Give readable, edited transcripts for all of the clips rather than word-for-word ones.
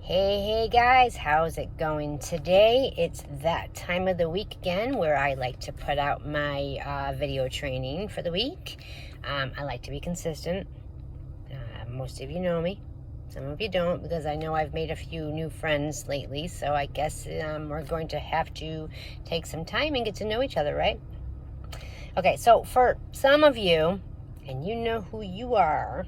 Hey guys, how's it going today? It's that time of the week again where I like to put out my video training for the week. I like to be consistent. Most of you know me. Some of you don't, because I know I've made a few new friends lately, so I guess we're going to have to take some time and get to know each other, right? Okay, so for some of you, and you know who you are,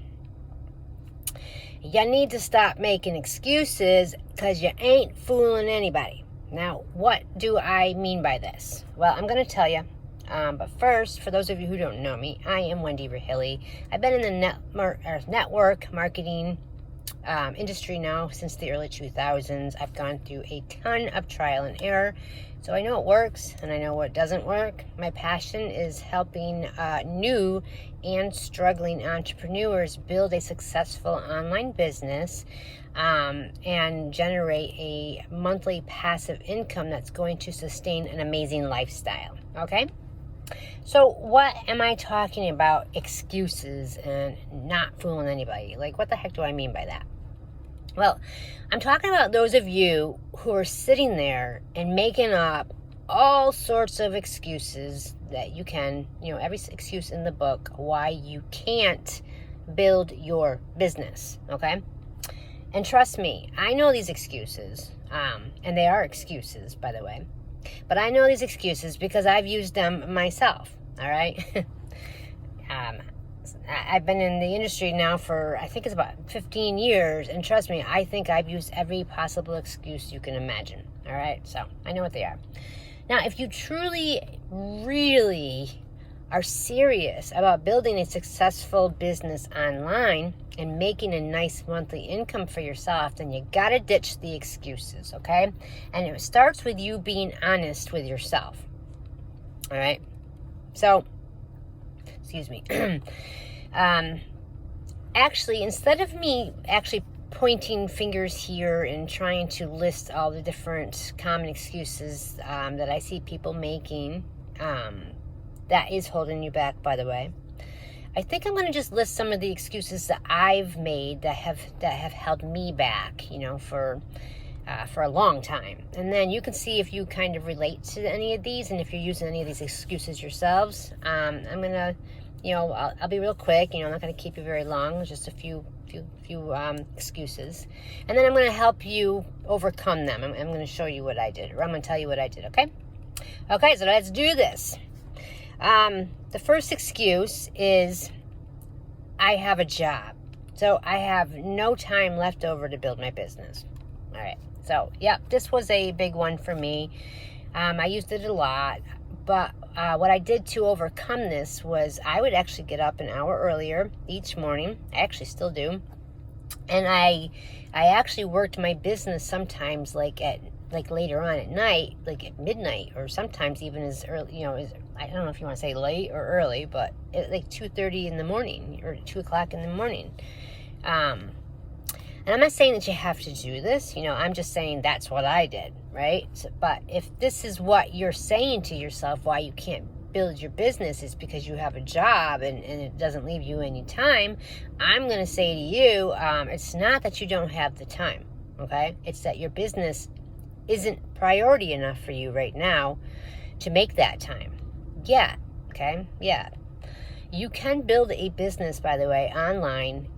you need to stop making excuses because you ain't fooling anybody. Now, what do I mean by this? Well, I'm going to tell you. But first, for those of you who don't know me, I am Wendy Rahilly. I've been in the network marketing industry now since the early 2000s. I've gone through a ton of trial and error. So I know what works and I know what doesn't work. My passion is helping new and struggling entrepreneurs build a successful online business and generate a monthly passive income that's going to sustain an amazing lifestyle. Okay? So what am I talking about excuses and not fooling anybody? Like, what the heck do I mean by that? Well, I'm talking about those of you who are sitting there and making up all sorts of excuses that you can, every excuse in the book, why you can't build your business, okay? And trust me, I know these excuses, and they are excuses, by the way, but I know these excuses because I've used them myself, all right? I've been in the industry now for, I think it's about 15 years, and trust me, I think I've used every possible excuse you can imagine, all right? So, I know what they are. Now, if you truly, really are serious about building a successful business online and making a nice monthly income for yourself, then you gotta ditch the excuses, okay? And it starts with you being honest with yourself, all right? So, excuse me. Actually, instead of me actually pointing fingers here and trying to list all the different common excuses that I see people making, that is holding you back, by the way, I think I'm going to just list some of the excuses that I've made that have held me back, for a long time. And then you can see if you kind of relate to any of these, and if you're using any of these excuses yourselves. I'm going to, I'll be real quick. I'm not going to keep you very long. Just a few excuses. And then I'm going to help you overcome them. I'm going to show you what I did, or I'm going to tell you what I did, okay? Okay, so let's do this. The first excuse is I have a job. So I have no time left over to build my business. All right. So, this was a big one for me. I used it a lot. But what I did to overcome this was I would actually get up an hour earlier each morning. I actually still do. And I actually worked my business sometimes like later on at night, like at midnight, or sometimes even as early, I don't know if you want to say late or early, but at like 2:30 in the morning or 2 o'clock in the morning. And I'm not saying that you have to do this, I'm just saying that's what I did, right? So, but if this is what you're saying to yourself, why you can't build your business is because you have a job and it doesn't leave you any time, I'm going to say to you, it's not that you don't have the time, okay? It's that your business isn't priority enough for you right now to make that time. Yeah, okay? Yeah. You can build a business, by the way, online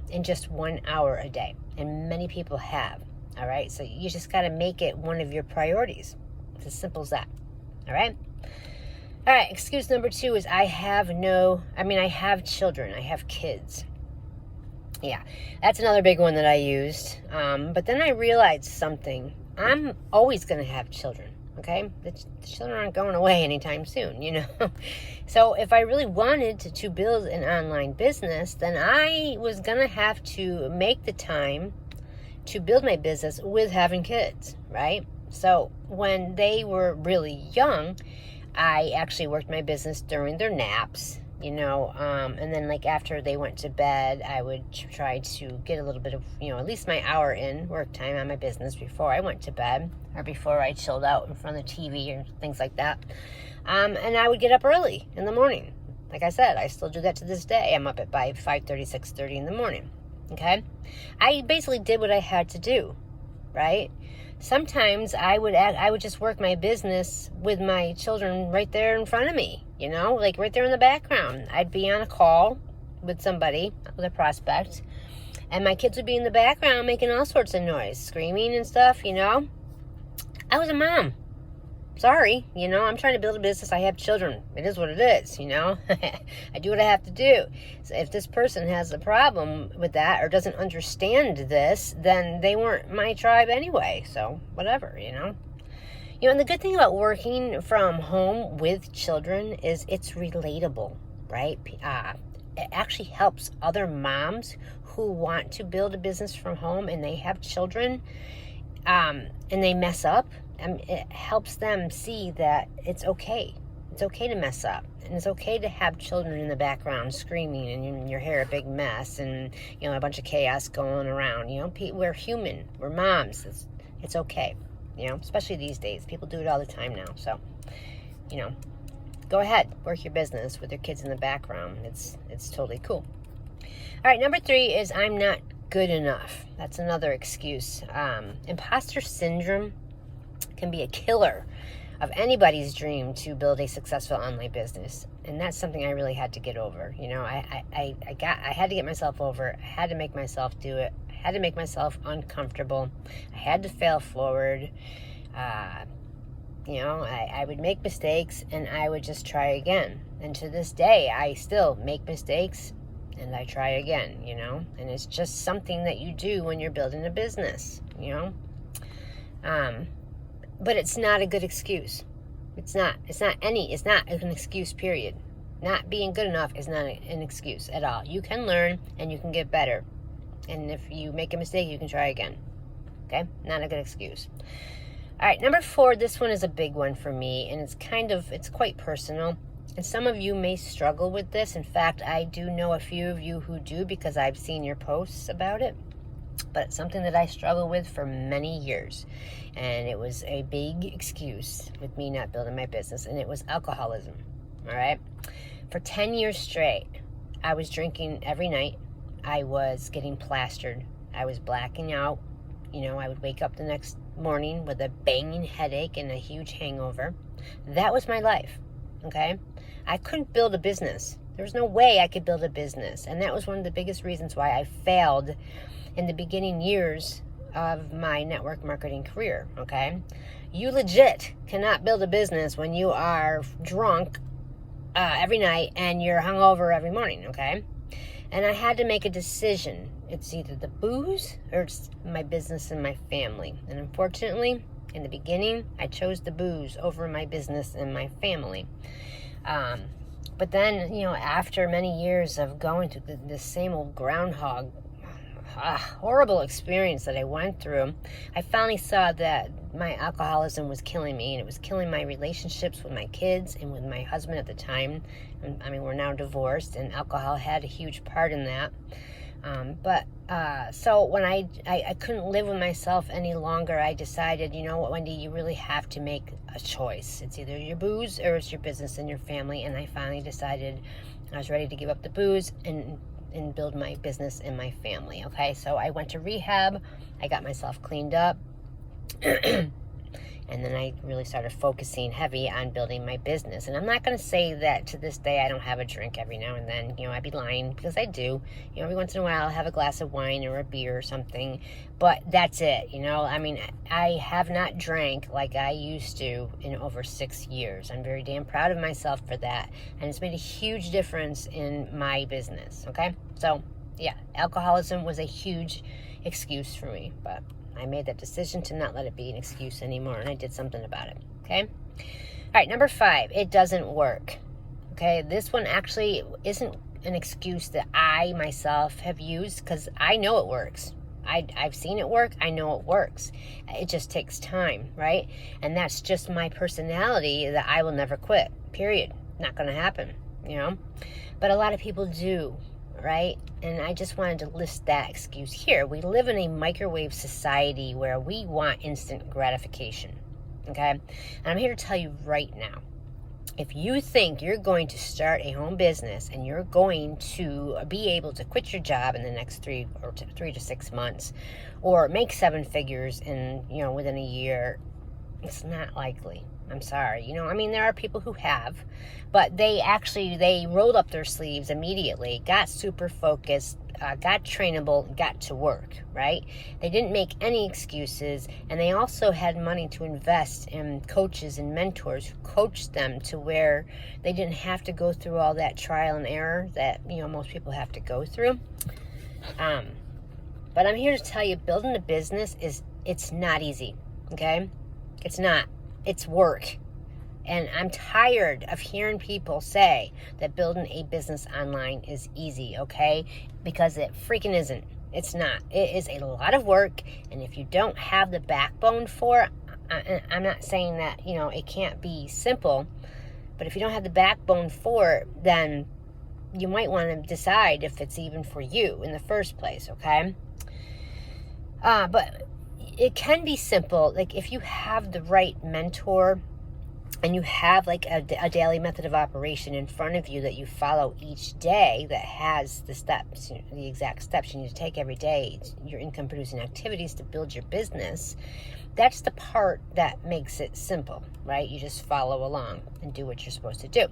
in just 1 hour a day. And many people have, all right? So you just got to make it one of your priorities. It's as simple as that, all right? All right, excuse number 2 is I have children. I have kids. Yeah, that's another big one that I used. But then I realized something. I'm always going to have children, okay? The children aren't going away anytime soon, So if I really wanted to build an online business, then I was going to have to make the time to build my business with having kids, right? So when they were really young, I actually worked my business during their naps, and then like after they went to bed, I would try to get a little bit of, at least my hour in work time on my business before I went to bed or before I chilled out in front of the TV and things like that. And I would get up early in the morning. Like I said, I still do that to this day. I'm up at by 5:30, 6:30 in the morning. Okay? I basically did what I had to do. right? Sometimes I would just work my business with my children right there in front of me, like right there in the background. I'd be on a call with somebody, with a prospect, and my kids would be in the background making all sorts of noise, screaming and stuff, I was a mom. Sorry, I'm trying to build a business. I have children. It is what it is, I do what I have to do. So if this person has a problem with that or doesn't understand this, then they weren't my tribe anyway. So whatever, and the good thing about working from home with children is it's relatable, right? It actually helps other moms who want to build a business from home and they have children, and they mess up. It helps them see that it's okay. It's okay to mess up. And it's okay to have children in the background screaming and your hair a big mess and, a bunch of chaos going around. We're human. We're moms. It's okay. Especially these days. People do it all the time now. So, go ahead. Work your business with your kids in the background. It's totally cool. All right, number 3 is I'm not good enough. That's another excuse. Imposter syndrome can be a killer of anybody's dream to build a successful online business. And that's something I really had to get over. I had to get myself over. I had to make myself do it. I had to make myself uncomfortable. I had to fail forward. I would make mistakes and I would just try again. And to this day, I still make mistakes and I try again, and it's just something that you do when you're building a business, but it's not a good excuse. It's not an excuse, period. Not being good enough is not an excuse at all. You can learn and you can get better. And if you make a mistake, you can try again. Okay? Not a good excuse. All right, number 4, this one is a big one for me, and it's quite personal. And some of you may struggle with this. In fact, I do know a few of you who do because I've seen your posts about it. But it's something that I struggled with for many years. And it was a big excuse with me not building my business. And it was alcoholism. All right? For 10 years straight, I was drinking every night. I was getting plastered. I was blacking out. I would wake up the next morning with a banging headache and a huge hangover. That was my life. Okay? I couldn't build a business. There was no way I could build a business. And that was one of the biggest reasons why I failed in the beginning years of my network marketing career, okay? You legit cannot build a business when you are drunk every night and you're hungover every morning, okay? And I had to make a decision. It's either the booze or it's my business and my family. And unfortunately, in the beginning, I chose the booze over my business and my family. But then, after many years of going through the same old groundhog horrible experience that I went through, I finally saw that my alcoholism was killing me, and it was killing my relationships with my kids and with my husband at the time. We're now divorced, and alcohol had a huge part in that. So when I couldn't live with myself any longer, I decided, you know what, Wendy, you really have to make a choice. It's either your booze or it's your business and your family. And I finally decided I was ready to give up the booze and build my business and my family. Okay, so I went to rehab. I got myself cleaned up. And then I really started focusing heavy on building my business. And I'm not going to say that to this day I don't have a drink every now and then. I'd be lying, because I do. Every once in a while I'll have a glass of wine or a beer or something. But that's it, I have not drank like I used to in over 6 years. I'm very damn proud of myself for that. And it's made a huge difference in my business, okay? So, yeah, alcoholism was a huge excuse for me, but I made that decision to not let it be an excuse anymore, and I did something about it, okay? All right, number 5, it doesn't work, okay? This one actually isn't an excuse that I myself have used, because I know it works. I've seen it work. I know it works. It just takes time, right? And that's just my personality, that I will never quit, period. Not going to happen, But a lot of people do, right? And I just wanted to list that excuse here. We live in a microwave society where we want instant gratification, okay? And I'm here to tell you right now, If you think you're going to start a home business and you're going to be able to quit your job in the next 3 to 6 months, or make 7 figures in, within a year, it's not likely. I'm sorry. I mean, there are people who have, but they rolled up their sleeves immediately, got super focused, got trainable, got to work, right? They didn't make any excuses, and they also had money to invest in coaches and mentors who coached them to where they didn't have to go through all that trial and error that, most people have to go through. But I'm here to tell you, building a business it's not easy, okay? It's not. It's work. And I'm tired of hearing people say that building a business online is easy, okay? Because it freaking isn't. It's not. It is a lot of work, and if you don't have the backbone for it, I'm not saying that, it can't be simple, but if you don't have the backbone for it, then you might want to decide if it's even for you in the first place, okay? But it can be simple. Like, if you have the right mentor and you have like a daily method of operation in front of you that you follow each day that has the steps, the exact steps you need to take every day, your income producing activities to build your business, that's the part that makes it simple, right? You just follow along and do what you're supposed to do.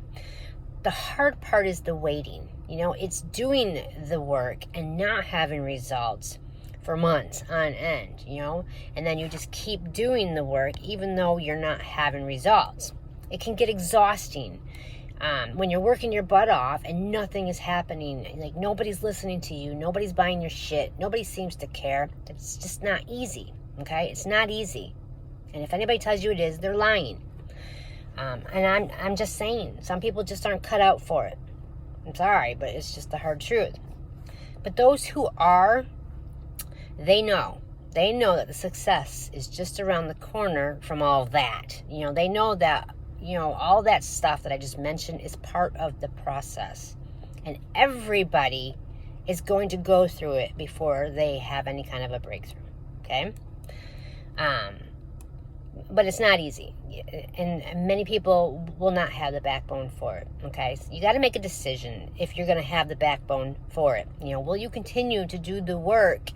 The hard part is the waiting. It's doing the work and not having results for months on end, and then you just keep doing the work even though you're not having results. It can get exhausting when you're working your butt off and nothing is happening. Like, nobody's listening to you, nobody's buying your shit, nobody seems to care. It's just not easy, okay? It's not easy. And if anybody tells you it is, they're lying. And I'm just saying, some people just aren't cut out for it. I'm sorry, but it's just the hard truth. But those who are, they know that the success is just around the corner from all that. They know that, all that stuff that I just mentioned is part of the process. And everybody is going to go through it before they have any kind of a breakthrough, okay? But it's not easy. And many people will not have the backbone for it, okay? So you got to make a decision if you're going to have the backbone for it. Will you continue to do the work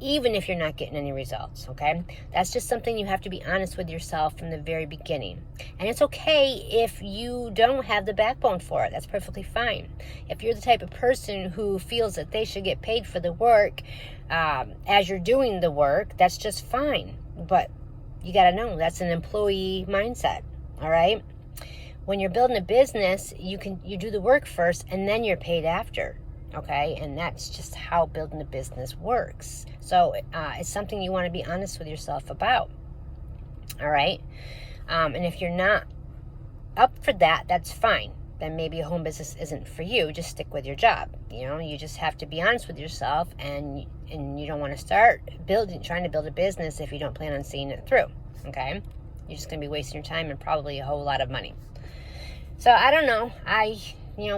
even if you're not getting any results, okay? That's just something you have to be honest with yourself from the very beginning. And it's okay if you don't have the backbone for it. That's perfectly fine. If you're the type of person who feels that they should get paid for the work as you're doing the work, that's just fine. But you got to know that's an employee mindset, all right? When you're building a business, you do the work first and then you're paid after, okay? And that's just how building a business works. So it's something you want to be honest with yourself about, all right? And if you're not up for that, that's fine. Then maybe a home business isn't for you. Just stick with your job. You just have to be honest with yourself, and you don't want to start trying to build a business if you don't plan on seeing it through, okay? You're just going to be wasting your time and probably a whole lot of money. So I don't know.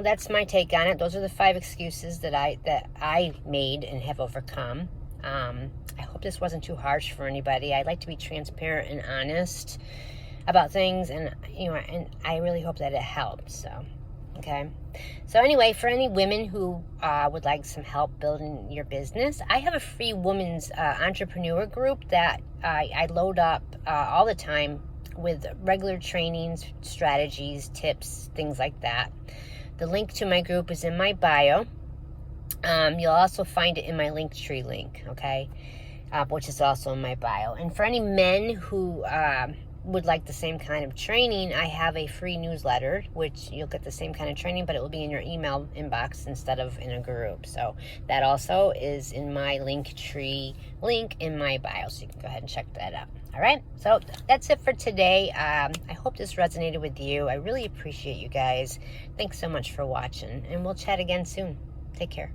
That's my take on it. Those are the 5 excuses that I made and have overcome. I hope this wasn't too harsh for anybody. I like to be transparent and honest about things, and I really hope that it helps. So, okay. So anyway, for any women who would like some help building your business, I have a free women's entrepreneur group that I load up all the time with regular trainings, strategies, tips, things like that. The link to my group is in my bio. You'll also find it in my Linktree link, okay, which is also in my bio. And for any men who would like the same kind of training, I have a free newsletter, which you'll get the same kind of training, but it will be in your email inbox instead of in a group. So that also is in my Linktree link in my bio, so you can go ahead and check that out. All right, so that's it for today. I hope this resonated with you. I really appreciate you guys. Thanks so much for watching, and we'll chat again soon. Take care.